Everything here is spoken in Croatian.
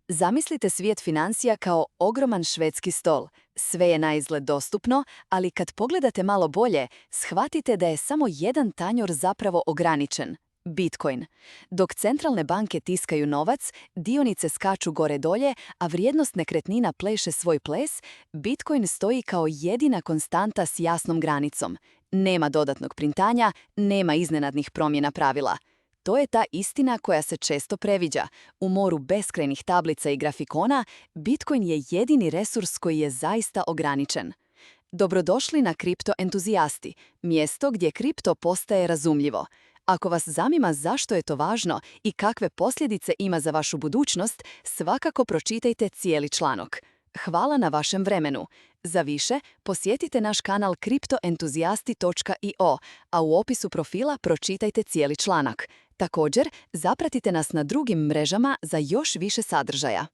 Zamislite svijet financija kao ogroman švedski stol. Sve je naizgled dostupno, ali kad pogledate malo bolje, shvatite da je samo jedan tanjor zapravo ograničen. Bitcoin. Dok centralne banke tiskaju novac, dionice skaču gore-dolje, a vrijednost nekretnina pleše svoj ples, Bitcoin stoji kao jedina konstanta s jasnom granicom. Nema dodatnog printanja, nema iznenadnih promjena pravila. To je ta istina koja se često previđa. U moru beskrajnih tablica i grafikona, Bitcoin je jedini resurs koji je zaista ograničen. Dobrodošli na Kripto entuzijasti, mjesto gdje kripto postaje razumljivo. Ako vas zanima zašto je to važno i kakve posljedice ima za vašu budućnost, svakako pročitajte cijeli članak. Hvala na vašem vremenu. Za više, posjetite naš kanal kriptoentuzijasti.io, a u opisu profila pročitajte cijeli članak. Također, zapratite nas na drugim mrežama za još više sadržaja.